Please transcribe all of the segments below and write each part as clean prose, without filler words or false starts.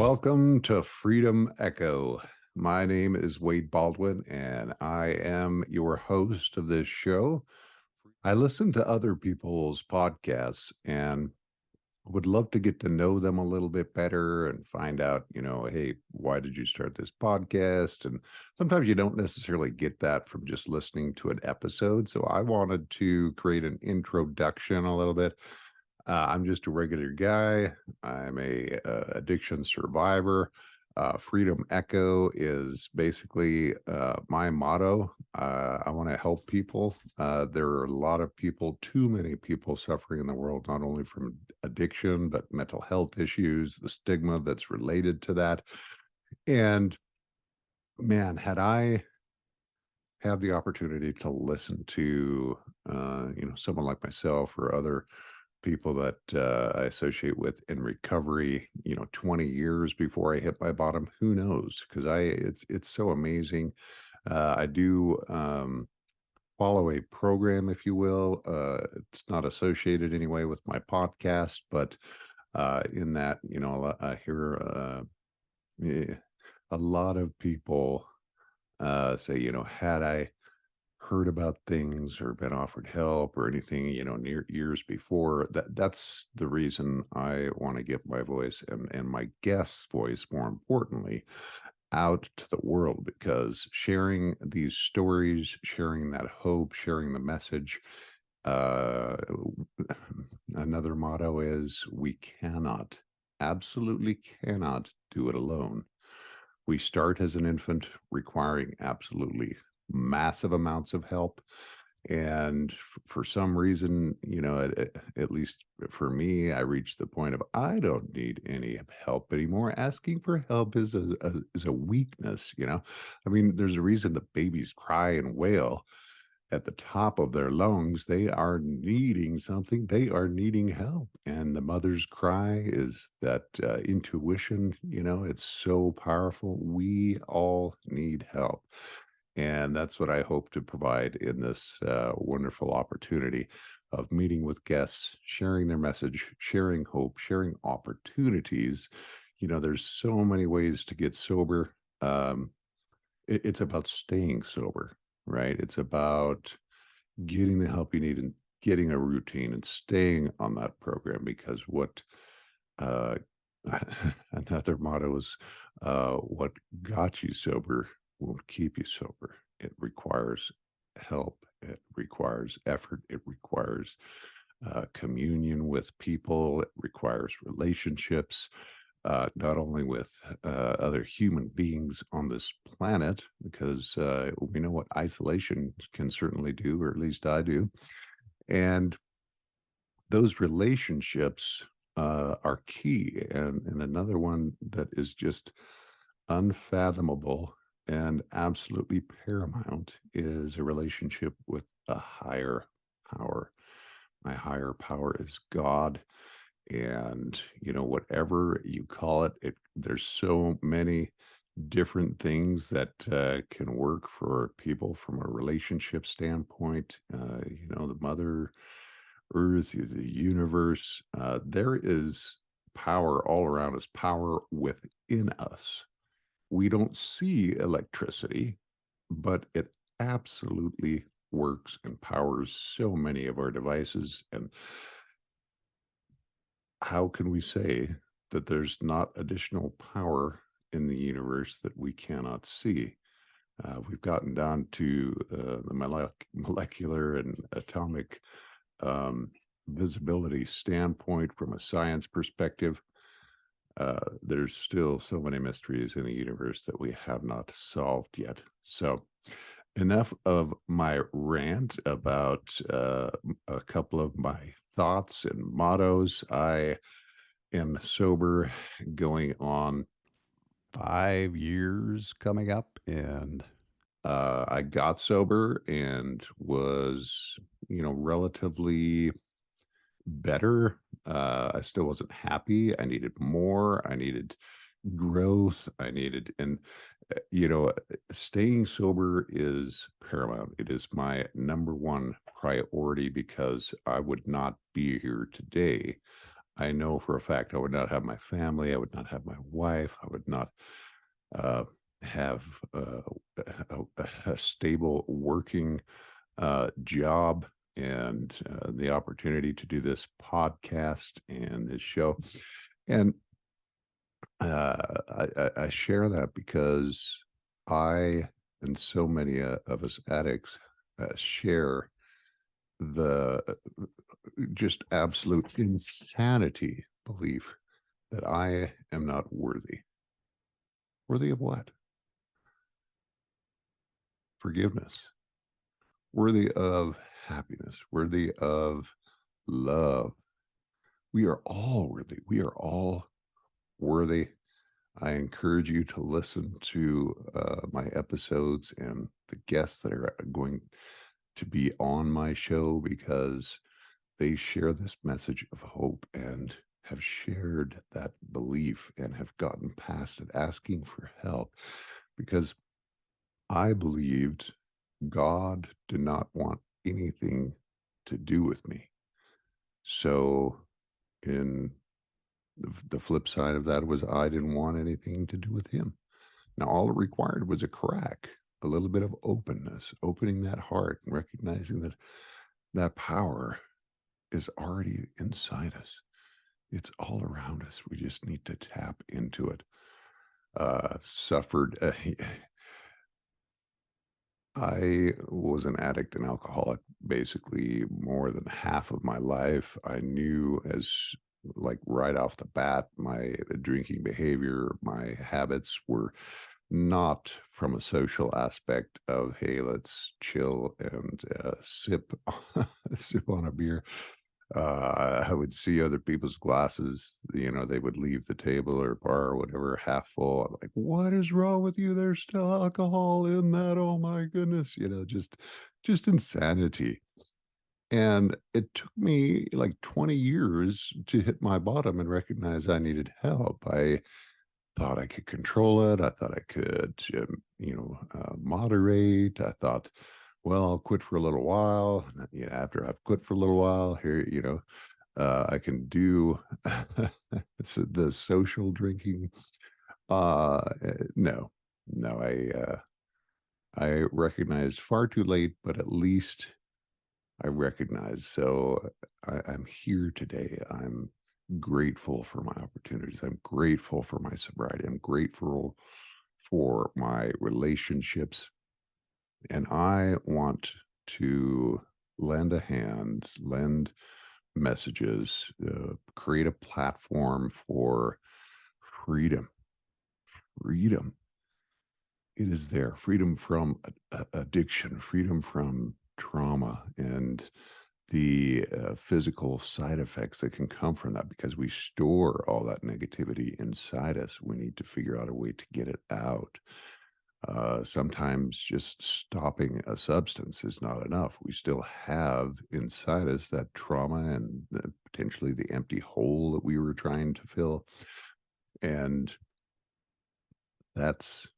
Welcome to Freedom Echo. My name is Wade Baldwin, and I am your host of this show. I listen to other people's podcasts and would love to get to know them a little bit better and find out, hey, why did you start this podcast? And sometimes you don't necessarily get that from just listening to an episode. So I wanted to create an introduction a little bit. I'm just a regular guy. I'm a addiction survivor. Freedom Echo is basically my motto. I want to help people. There are a lot of people, too many people suffering in the world, not only from addiction, but mental health issues, the stigma that's related to that. And man, had I had the opportunity to listen to, someone like myself or other people that I associate with in recovery, 20 years before I hit my bottom, who knows? Because it's so amazing. I do follow a program, if you will. It's not associated anyway with my podcast, but in that, I hear eh, a lot of people say, had I heard about things or been offered help or anything, near years before, that's the reason I want to get my voice and my guest's voice, more importantly, out to the world, because sharing these stories, sharing that hope, sharing the message, uh another motto is we cannot, absolutely cannot do it alone. We start as an infant requiring absolutely massive amounts of help. And for some reason, at least for me, I reached the point of I don't need any help anymore. Asking for help is a weakness. I mean, there's a reason that babies cry and wail at the top of their lungs. They are needing something. They are needing help. And the mother's cry is that intuition, it's so powerful. We all need help. And that's what I hope to provide in this wonderful opportunity of meeting with guests, sharing their message, sharing hope, sharing opportunities. There's so many ways to get sober. It's about staying sober, right? It's about getting the help you need and getting a routine and staying on that program, because what uh, another motto is, what got you sober won't keep you sober. It requires help. It requires effort. It requires communion with people. It requires relationships, not only with other human beings on this planet, because we know what isolation can certainly do, or at least I do. And those relationships are key. And another one that is just unfathomable and absolutely paramount is a relationship with a higher power. My higher power is God. And, whatever you call it, there's so many different things that can work for people from a relationship standpoint. The mother earth, the universe, there is power all around us, power within us. We don't see electricity, but it absolutely works and powers so many of our devices. And how can we say that there's not additional power in the universe that we cannot see? We've gotten down to the molecular and atomic um, visibility standpoint from a science perspective. There's still so many mysteries in the universe that we have not solved yet. So, enough of my rant about a couple of my thoughts and mottos. I am sober going on 5 years coming up, and I got sober and was, relatively better. I still wasn't happy. I needed more. I needed growth. Staying sober is paramount. It is my number one priority, because I would not be here today I know for a fact I would not have my family. I would not have my wife. I would not uh, have a stable working job and the opportunity to do this podcast and this show. And I share that because I and so many of us addicts share the just absolute insanity belief that I am not worthy. Worthy of what? Forgiveness. Worthy of happiness. Worthy of love. We are all worthy. We are all worthy. I encourage you to listen to my episodes and the guests that are going to be on my show because they share this message of hope and have shared that belief and have gotten past it, asking for help. Because I believed God did not want anything to do with me. So, in the flip side of that was I didn't want anything to do with him. Now, all it required was a crack, a little bit of openness, opening that heart and recognizing that that power is already inside us. It's all around us. We just need to tap into it. Suffered. I was an addict and alcoholic basically more than half of my life. I knew as like right off the bat, my drinking behavior, my habits were not from a social aspect of, hey, let's chill and sip sip on a beer. I would see other people's glasses, they would leave the table or bar or whatever half full. I'm like, what is wrong with you? There's still alcohol in that. Oh my goodness. Just insanity. And it took me like 20 years to hit my bottom and recognize I needed help. I thought I could control it. I thought I could, moderate. I thought, well, I'll quit for a little while. And then, after I've quit for a little while, here, I can do the social drinking. No, no, I recognized far too late, but at least I recognize. So I'm here today. I'm grateful for my opportunities. I'm grateful for my sobriety. I'm grateful for my relationships. And I want to lend a hand, lend messages, create a platform for freedom. Freedom. It is there. Freedom from addiction, freedom from trauma, and the physical side effects that can come from that because we store all that negativity inside us. We need to figure out a way to get it out. Sometimes just stopping a substance is not enough. We still have inside us that trauma and potentially the empty hole that we were trying to fill. And that's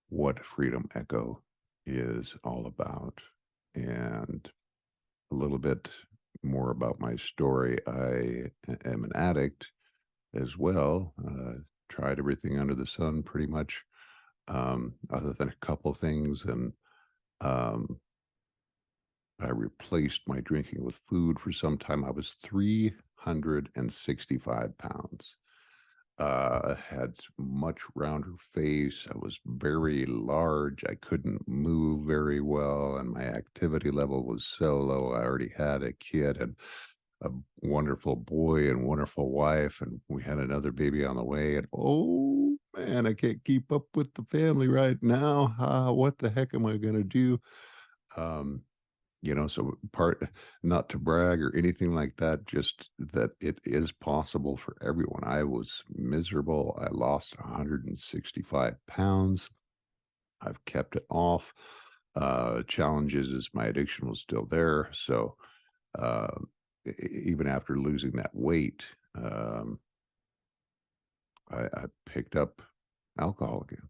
what Freedom Echo is all about. And a little bit more about my story. I am an addict as well. Tried everything under the sun pretty much, other than a couple things. And um, I replaced my drinking with food for some time. I was 365 pounds. Had much rounder face. I was very large. I couldn't move very well, and my activity level was so low. I already had a kid and a wonderful boy and wonderful wife, and we had another baby on the way. And oh man, I can't keep up with the family right now. What the heck am I going to do? Um, so not to brag or anything like that, just that it is possible for everyone. I was miserable. I lost 165 pounds. I've kept it off. Challenges is my addiction was still there. So uh, even after losing that weight, I picked up alcohol again.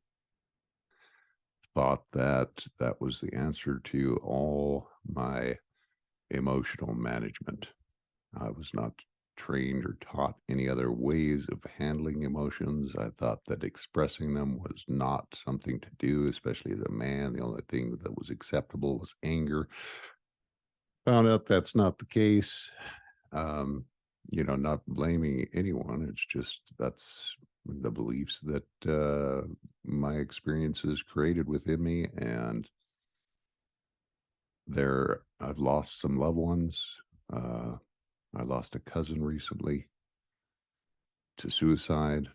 Thought that that was the answer to all my emotional management. I was not trained or taught any other ways of handling emotions. I thought that expressing them was not something to do, especially as a man. The only thing that was acceptable was anger. Found out that's not the case. Um, not blaming anyone. It's just that's the beliefs that my experiences created within me. And I've lost some loved ones. Uh, I lost a cousin recently to suicide.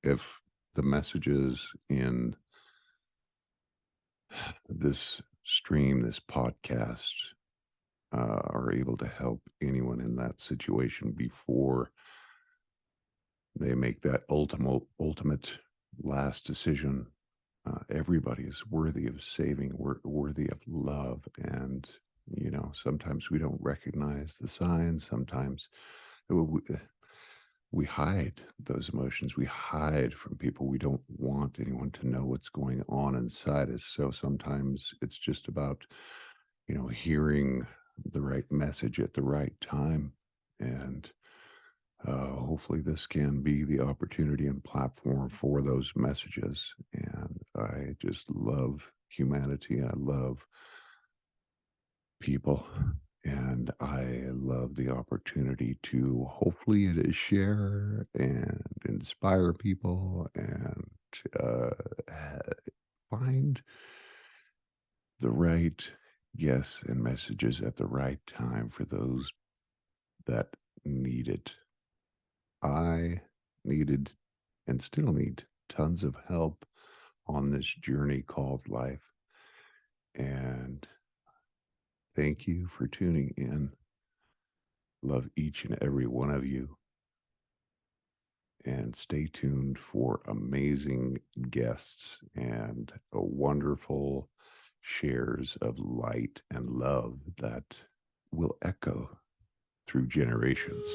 If the messages in this stream, this podcast, are able to help anyone in that situation before they make that ultimate last decision, everybody is worthy of saving, worthy of love. And, sometimes we don't recognize the signs. Sometimes we hide those emotions. We hide from people. We don't want anyone to know what's going on inside us. So sometimes it's just about, hearing the right message at the right time. And hopefully this can be the opportunity and platform for those messages. And I just love humanity. I love people. And I love the opportunity to hopefully share and inspire people and uh, find the right yes and messages at the right time for those that need it. I needed and still need tons of help on this journey called life. And thank you for tuning in. Love each and every one of you. And stay tuned for amazing guests and a wonderful shares of light and love that will echo through generations.